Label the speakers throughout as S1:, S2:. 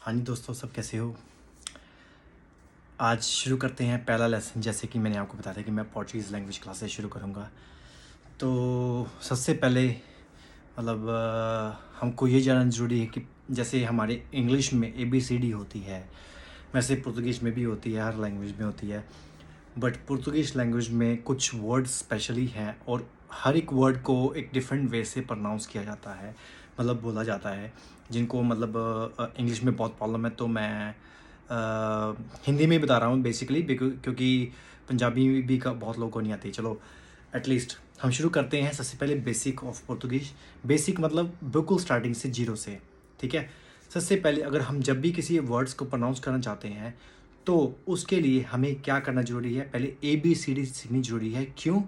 S1: हाँ जी दोस्तों, सब कैसे हो। आज शुरू करते हैं पहला लेसन। जैसे कि मैंने आपको बताया था कि मैं पोर्चुगीज़ लैंग्वेज क्लासेस शुरू करूँगा। तो सबसे पहले हमको ये जानना ज़रूरी है कि जैसे हमारे इंग्लिश में ABCD होती है, वैसे पुर्तगीज़ में भी होती है, हर लैंग्वेज में होती है। बट पुर्तगीज़ लैंग्वेज में कुछ वर्ड स्पेशली हैं और हर एक वर्ड को एक डिफरेंट वे से प्रोनाउंस किया जाता है, बोला जाता है, जिनको इंग्लिश में बहुत प्रॉब्लम है। तो मैं हिंदी में ही बता रहा हूँ बेसिकली, क्योंकि पंजाबी भी का बहुत लोगों को नहीं आती। चलो एटलीस्ट हम शुरू करते हैं। सबसे पहले बेसिक ऑफ पुर्तगीज़। बेसिक मतलब बिल्कुल स्टार्टिंग से, जीरो से, ठीक है। सबसे पहले अगर हम जब भी किसी वर्ड्स को प्रोनाउंस करना चाहते हैं तो उसके लिए हमें क्या करना ज़रूरी है, पहले ABCD सीखनी ज़रूरी है। क्यों?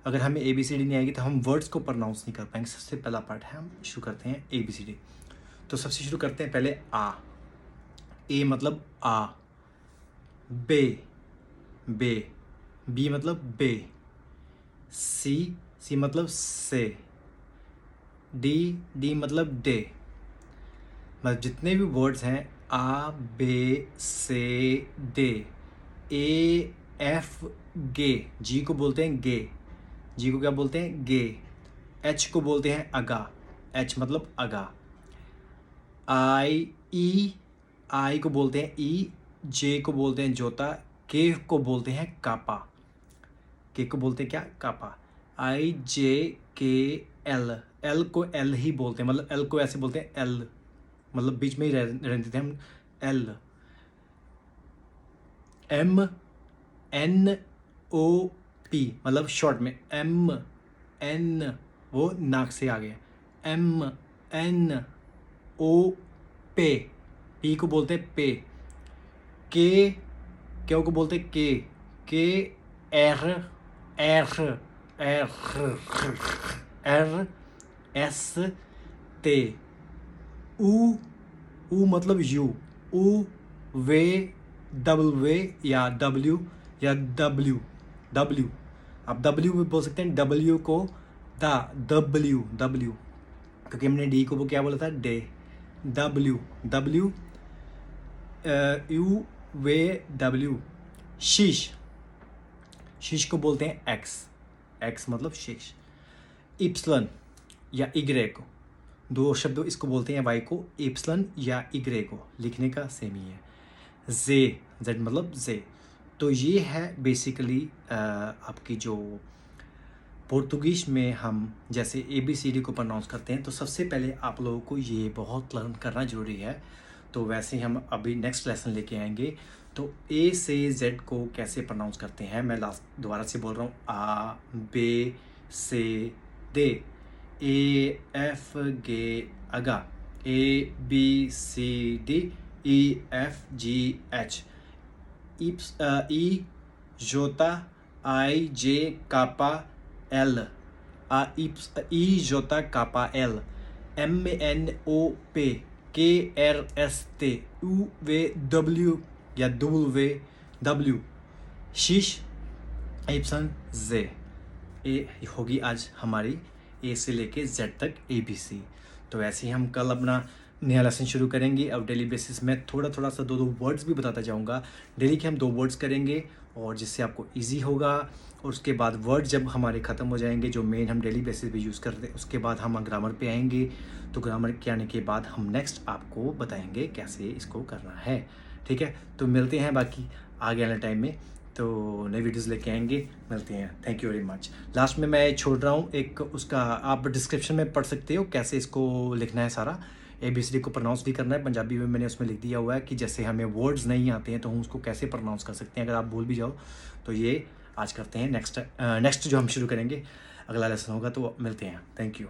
S1: अगर हमें ABCD नहीं आएगी तो हम वर्ड्स को प्रोनाउंस नहीं कर पाएंगे। सबसे पहला पार्ट है, हम शुरू करते हैं ABCD। तो सबसे शुरू करते हैं पहले आ। ए मतलब आ। बे, बे। बी मतलब बे। सी, सी मतलब से। डी, डी मतलब डे। मतलब जितने भी वर्ड्स हैं, आ, बे, से, डे। ए, एफ, गे। जी को बोलते हैं गे। जी को क्या बोलते हैं? गे। एच को बोलते हैं अगा। एच मतलब अगा। आई, ई, आई को बोलते हैं ई। जे को बोलते हैं जोता। के को बोलते हैं कापा। के को बोलते हैं क्या? कापा। IJKL। एल को एल ही बोलते हैं, मतलब एल को ऐसे बोलते हैं एल, मतलब बीच में ही रहते थे हम। एल। MNOP मतलब शॉर्ट में MN, वो नाक से आ गया। MNO, पे। पी को बोलते हैं पे। के, क्यों को बोलते हैं के एर, एर, एर, एर, एस, ते। ऊ, ऊ मतलब यू। ऊ, वे, डबल वे या डब्ल्यू, या डब्ल्यू, डब्ल्यू। आप डब्ल्यू भी बोल सकते हैं, डब्ल्यू को डब्ल्यू, डब्ल्यू, क्योंकि हमने डी को वो क्या बोला था? Day. W, W, you, way, W. शीश, शीश को बोलते हैं एक्स। एक्स मतलब शीश। इप्सलन या इग्रेको, दो शब्द इसको बोलते हैं। वाई को इप्सलन या इग्रेको, लिखने का सेम ही है। जे, जेड मतलब जे। तो ये है बेसिकली आपकी जो पुर्तगीज़ में हम जैसे ABCD को प्रोनाउंस करते हैं। तो सबसे पहले आप लोगों को ये बहुत लर्न करना ज़रूरी है। तो वैसे हम अभी नेक्स्ट लेसन लेके आएंगे। तो A से Z को कैसे प्रोनाउंस करते हैं, मैं लास्ट दोबारा से बोल रहा हूँ। आ, बे, से, दे। A, F, G, अगा। ABCD, EFG, H। ई, जोता, IJ, कापा, L। ई, जोता, कापा, L। MNO, पे। KRS, ते। U, वे, W या WW। शीश, इप्सन, जे। ए होगी आज हमारी A से लेके Z तक ABC। तो ऐसे ही हम कल अपना नया लेसन शुरू करेंगे। अब डेली बेसिस में थोड़ा थोड़ा सा दो वर्ड्स भी बताता जाऊंगा। डेली के हम 2 वर्ड्स करेंगे, और जिससे आपको इजी होगा। और उसके बाद वर्ड जब हमारे ख़त्म हो जाएंगे जो मेन हम डेली बेसिस पे यूज़ करते हैं, उसके बाद हम ग्रामर पे आएंगे। तो ग्रामर के आने के बाद हम नेक्स्ट आपको बताएंगे कैसे इसको करना है, ठीक है। तो मिलते हैं बाकी आगे वाले टाइम में, तो नई वीडियोस लेके आएंगे। मिलते हैं। Thank you very much. Last में मैं छोड़ रहा हूँ एक, उसका आप डिस्क्रिप्शन में पढ़ सकते हो कैसे इसको लिखना है। सारा ABCD को प्रोनाउंस भी करना है पंजाबी में, मैंने उसमें लिख दिया हुआ है कि जैसे हमें वर्ड्स नहीं आते हैं तो हम उसको कैसे प्रोनाउंस कर सकते हैं अगर आप भूल भी जाओ। तो ये आज करते हैं। नेक्स्ट जो हम शुरू करेंगे, अगला लेसन होगा। तो मिलते हैं। Thank you.